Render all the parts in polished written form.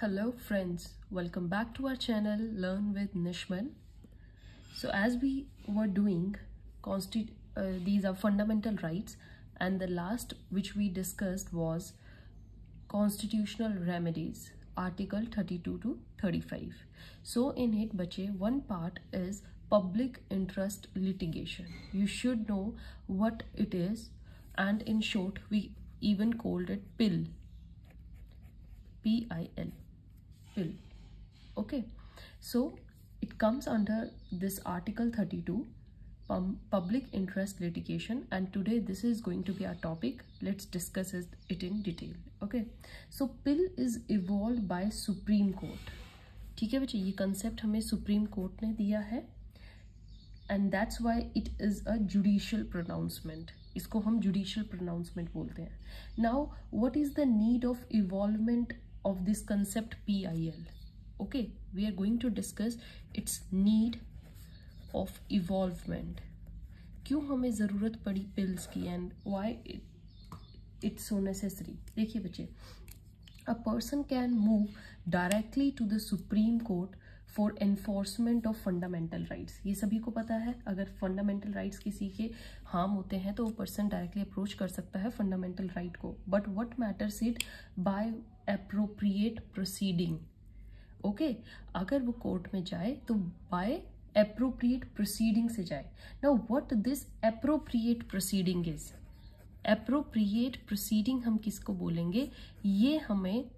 Hello friends, welcome back to our channel Learn with Nishman. So as we were doing these are fundamental rights, and the last which we discussed was constitutional remedies, article 32 to 35. So in it bache, one part is public interest litigation. You should know what it is, and in short we even called it PIL. PIL. PIL. Okay, so it comes under this article 32, public interest litigation, and today this is going to be our topic. Let's discuss it in detail. Okay, so PIL is evolved by Supreme Court. ठीक है बच्चे, ये concept हमें Supreme Court ने दिया है, and that's why it is a judicial pronouncement. इसको हम judicial pronouncement बोलते हैं. Now, what is the need of evolvement of this concept PIL? Okay, we are going to discuss its need of evolvement. क्यों हमें ज़रूरत पड़ी pills की and why it's so necessary. देखिए बच्चे, a person can move directly to the Supreme Court for enforcement of fundamental rights. ये सभी को पता है, अगर fundamental rights किसी के हार्म होते हैं तो वो person directly approach कर सकता है fundamental right को. But what matters it by appropriate proceeding. Okay, अगर वो कोर्ट में जाए तो by appropriate proceeding से जाए. Now what this appropriate proceeding is? Appropriate proceeding हम किसको बोलेंगे? ये हमें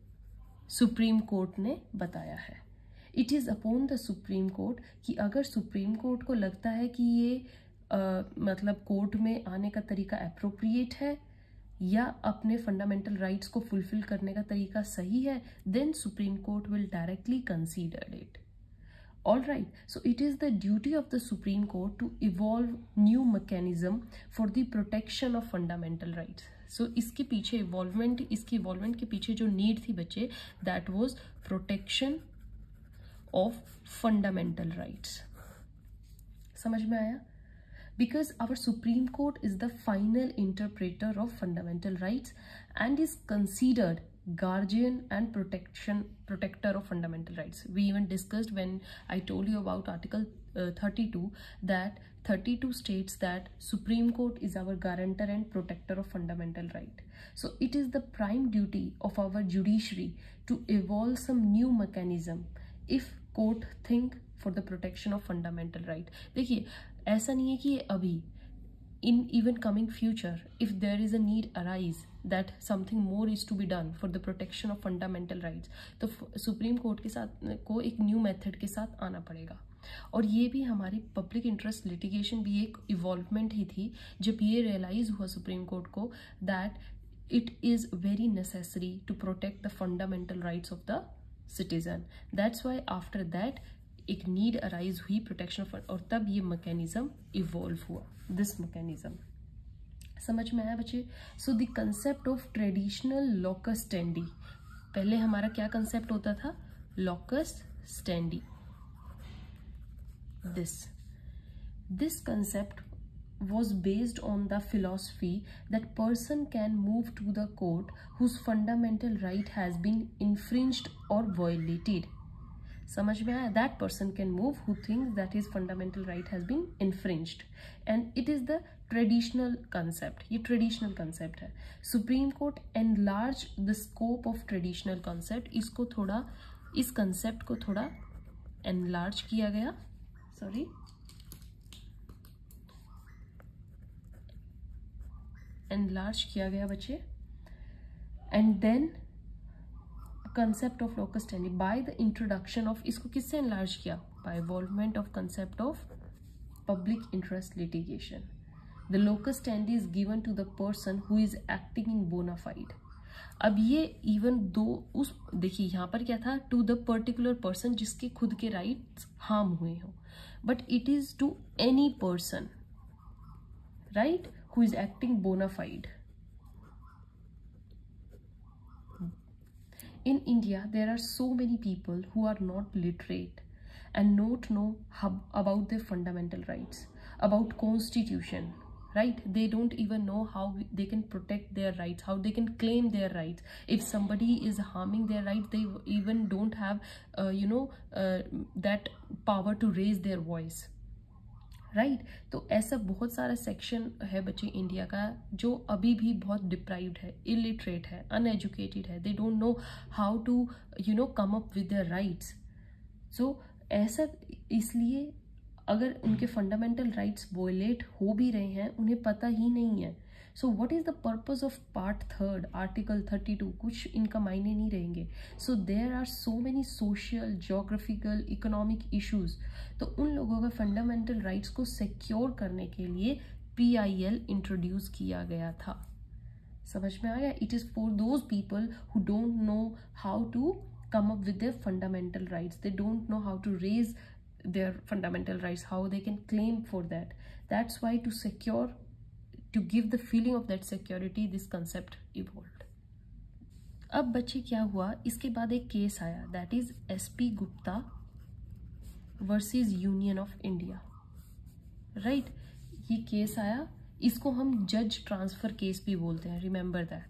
सुप्रीम कोर्ट ने बताया है. It is upon the supreme court कि अगर सुप्रीम कोर्ट को लगता है कि ये मतलब कोर्ट में आने का तरीका अप्रोप्रिएट है या अपने फंडामेंटल राइट्स को फुलफिल करने का तरीका सही है, then Supreme Court will directly consider it. All right, so it is the duty of the Supreme Court to evolve new mechanism for the protection of fundamental rights. So इसके पीछे इसकी evolvement के पीछे जो need थी बच्चे, that was protection of fundamental rights. समझ में आया? Because our Supreme Court is the final interpreter of fundamental rights and is considered guardian and protector of fundamental rights. We even discussed when I told you about article 32 that 32 states that Supreme Court is our guarantor and protector of fundamental right. So it is the prime duty of our judiciary to evolve some new mechanism if court think for the protection of fundamental right. देखिए, ऐसा नहीं है कि अभी in even coming future, if there is a need arise that something more is to be done for the protection of fundamental rights, तो supreme court के साथ को एक न्यू मेथड के साथ आना पड़ेगा. और ये भी हमारी पब्लिक इंटरेस्ट लिटिगेशन भी एक इवॉल्वमेंट ही थी जब ये रियलाइज हुआ सुप्रीम कोर्ट को that it is very necessary to protect the fundamental rights of the citizen. That's why after that एक नीड अराइज हुई प्रोटेक्शन ऑफ, और तब ये मैकेनिज्म इवॉल्व हुआ. दिस मैकेनिज्म समझ में आया बच्चे? So the concept of traditional locus standi, पहले हमारा क्या कंसेप्ट होता था? Locus standi. This concept was based on the philosophy that person can move to the court whose fundamental right has been infringed or violated. समझ में आया? That person can move who thinks that his fundamental right has been infringed, and it is the traditional concept. ये traditional concept है. Supreme Court enlarged the scope of traditional concept. इसको थोड़ा, इस concept को थोड़ा enlarge किया गया. Sorry. enlarge किया गया बच्चे. And then concept of locus standi by the introduction of, इसको किससे enlarge किया? By evolvement of concept of public interest litigation. The locus standi is given to the person who is acting in bona fide. अब ये even दो उस, देखिए यहाँ पर क्या था? To the particular person जिसके खुद के rights harm हुए हो. But it is to any person, right, who is acting bona fide. In India, there are so many people who are not literate and not know about their fundamental rights, about constitution, right? They don't even know how they can protect their rights, how they can claim their rights. If somebody is harming their rights, they even don't have that power to raise their voice, right? तो ऐसा बहुत सारा section है बच्चे India का जो अभी भी बहुत डिप्राइव्ड है, इलिटरेट है, अनएजुकेटेड है, they don't know how to come up with their rights. So ऐसा इसलिए अगर उनके फंडामेंटल राइट्स वोलेट हो भी रहे हैं, उन्हें पता ही नहीं है. So what is the purpose of part 3 article 32? कुछ इनका मायने नहीं रहेंगे. So there are so many social, geographical, economic issues. तो उन लोगों का फंडामेंटल राइट्स को सिक्योर करने के लिए PIL इंट्रोड्यूस किया गया था. समझ में आया? It is for those people who don't know how to come up with their fundamental rights. They don't know how to raise their fundamental rights, how they can claim for that. That's why to give the feeling of that security, this concept evolved. अब बच्चे क्या हुआ, इसके बाद एक case आया, that is SP Gupta versus Union of India, right? ये case आया, इसको हम जज ट्रांसफर केस भी बोलते हैं, रिमेंबर दैट.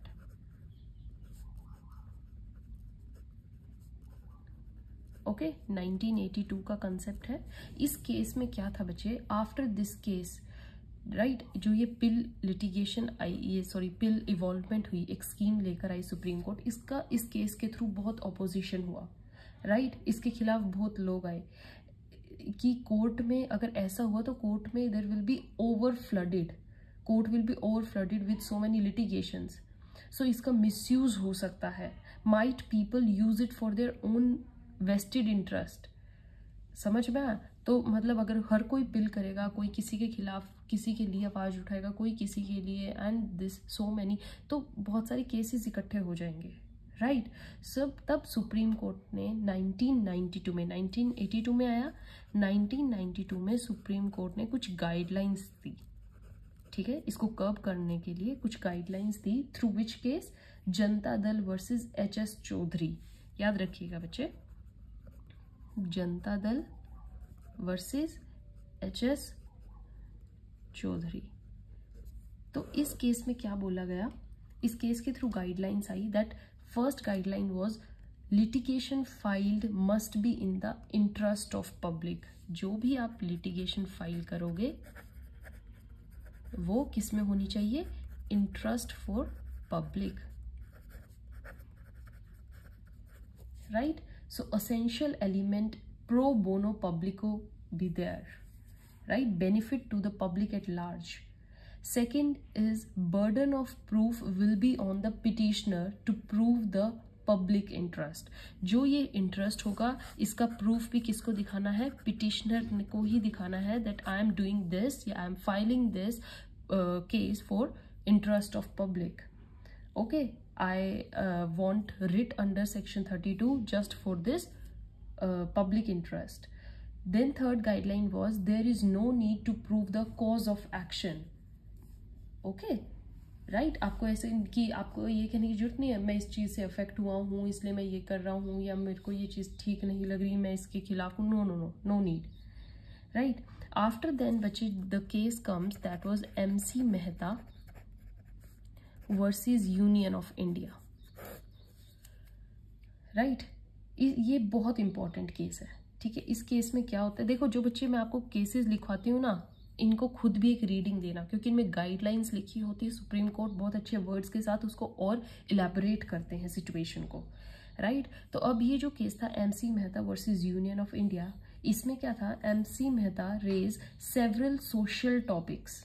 ओके 1982 का कंसेप्ट है. इस केस में क्या था बच्चे, आफ्टर दिस केस, राइट, जो ये पिल लिटिगेशन आई, ये पिल इवॉल्वमेंट हुई, एक स्कीम लेकर आई सुप्रीम कोर्ट, इसका इस केस के थ्रू बहुत अपोजिशन हुआ, राइट? इसके खिलाफ बहुत लोग आए कि कोर्ट में अगर ऐसा हुआ तो कोर्ट में there will be over flooded, court will be over flooded with so many litigations. So इसका मिसयूज हो सकता है. Might people use it for their own vested interest. समझ में आया? तो मतलब अगर हर कोई पिल करेगा, कोई किसी के खिलाफ किसी के लिए आवाज उठाएगा, कोई किसी के लिए, एंड दिस सो मैनी, तो बहुत सारे केसेस इकट्ठे हो जाएंगे, राइट? सब तब सुप्रीम कोर्ट ने 1992 में, 1982 में आया, 1992 में सुप्रीम कोर्ट ने कुछ गाइडलाइंस दी, ठीक है, इसको कर्ब करने के लिए कुछ guidelines the. Through which case? Janata Dal versus HS Chaudhary. याद रखिएगा बच्चे, जनता दल वर्सेस HS चौधरी. तो इस केस में क्या बोला गया, इस केस के through guidelines I that first guideline was litigation filed must be in the interest of public. जो भी आप लिटिगेशन फाइल करोगे वो किस में होनी चाहिए? Interest for public, right? So essential element pro bono publico be there, right? Benefit to the public at large. Second is burden of proof will be on the petitioner to prove the public interest. जो ये interest होगा इसका proof भी किसको दिखाना है? petitioner को ही दिखाना है that I am doing this या I am filing this case for interest of public. Okay, I want writ under section 32 just for this public interest. Then third guideline was there is no need to prove the cause of action. Okay, right? आपको ऐसे कि आपको ये कहने की जरूरत नहीं है मैं इस चीज़ से अफेक्ट हुआ हूँ इसलिए मैं ये कर रहा हूँ, या मेरे को ये चीज़ ठीक नहीं लग रही मैं इसके खिलाफ हूँ. No no no, no need, right? After then बच्चे the case comes that was MC Mehta versus union of India, right? ये बहुत इंपॉर्टेंट केस है, ठीक है? इस केस में क्या होता है, देखो जो बच्चे मैं आपको केसेस लिखवाती हूँ ना, इनको खुद भी एक रीडिंग देना, क्योंकि इनमें गाइडलाइंस लिखी होती है. सुप्रीम कोर्ट बहुत अच्छे वर्ड्स के साथ उसको और इलेबोरेट करते हैं सिचुएशन को, राइट? तो अब ये जो केस था MC Mehta versus union of India, इसमें क्या था? MC Mehta raise several social topics,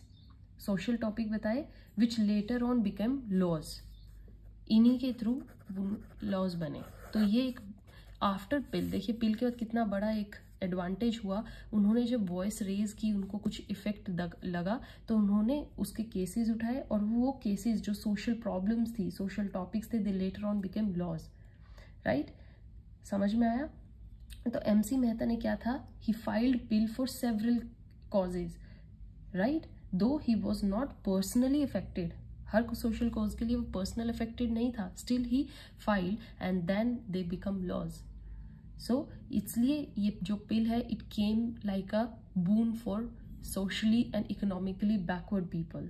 social topic बताए which later on become laws. इन्हीं के थ्रू लॉज बने. तो ये एक आफ्टर पिल, देखिए पिल के बाद कितना बड़ा एक एडवांटेज हुआ. उन्होंने जब वॉइस रेज की, उनको कुछ इफेक्ट लगा तो उन्होंने उसके केसेस उठाए, और वो केसेस जो सोशल प्रॉब्लम्स थी, सोशल टॉपिक्स थे, they later on became laws, right? समझ में आया? तो MC मेहता ने क्या था, he filed PIL for several causes, right? Though he was not personally affected, हर सोशल कॉज के लिए वो पर्सनल अफेक्टेड नहीं था, still he filed and then they become laws. So इसलिए ये जो पिल है it came like a boon for socially and economically backward people.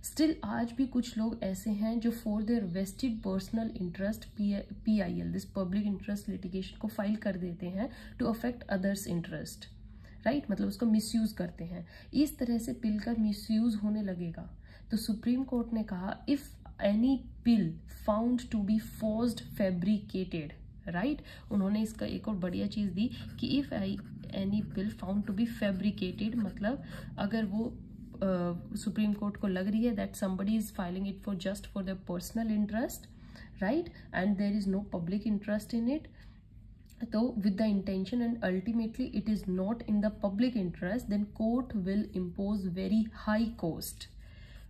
Still आज भी कुछ लोग ऐसे हैं जो for their vested personal interest PIL this public interest litigation को फाइल कर देते हैं to affect others interest, right? मतलब उसका मिसयूज करते हैं. इस तरह से पिल का मिसयूज होने लगेगा. तो सुप्रीम कोर्ट ने कहा if any pill found to be forged fabricated, right उन्होंने इसका एक और बढ़िया चीज़ दी कि if any PIL found to be fabricated, मतलब अगर वो सुप्रीम कोर्ट को लग रही है that somebody is filing it for just for their personal interest, right, and there is no public interest in it, तो with the intention and ultimately it is not in the public interest, then court will impose very high cost.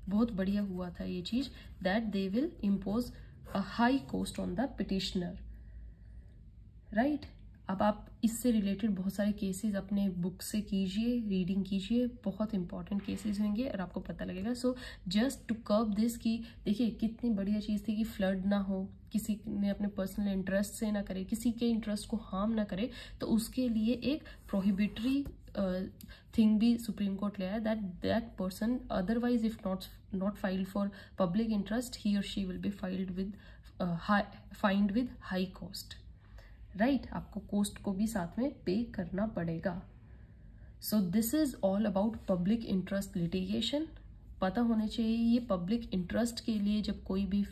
बहुत बढ़िया हुआ था ये चीज that they will impose a high cost on the petitioner, right. अब आप इससे रिलेटेड बहुत सारे केसेस अपने बुक से कीजिए, रीडिंग कीजिए, बहुत इंपॉर्टेंट केसेस होंगे और आपको पता लगेगा. So just to curb this कि देखिए कितनी बढ़िया चीज़ थी कि फ्लड ना हो, किसी ने अपने पर्सनल इंटरेस्ट से ना करे, किसी के इंटरेस्ट को हार्म ना करे, तो उसके लिए एक प्रोहिबिटरी थिंग भी सुप्रीम कोर्ट ले आया that person otherwise if not filed for public interest he और she will be fined with high cost, right. आपको कॉस्ट को भी साथ में पे करना पड़ेगा. So this is all about public interest litigation. पता होने चाहिए ये पब्लिक इंटरेस्ट के लिए जब कोई भी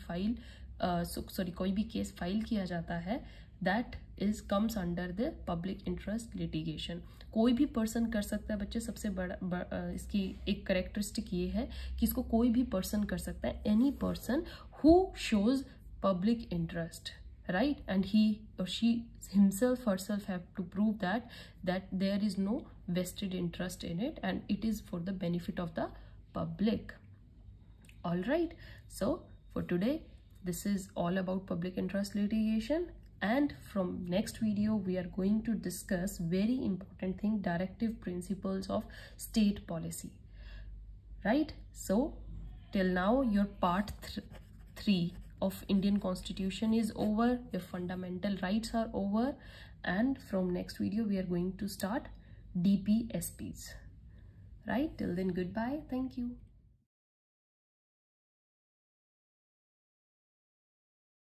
कोई भी केस फाइल किया जाता है that is comes under the public interest litigation. कोई भी पर्सन कर सकता है बच्चे. सबसे बड़ा इसकी एक करेक्टरिस्टिक ये है कि इसको कोई भी पर्सन कर सकता है, any person who shows public interest, right, and he or she himself herself have to prove that there is no vested interest in it and it is for the benefit of the public. All right, so for today this is all about public interest litigation, and from next video we are going to discuss very important thing, directive principles of state policy, right. So till now your part 3 of Indian Constitution is over, your fundamental rights are over, and from next video we are going to start DPSPs, right. Till then, goodbye, thank you.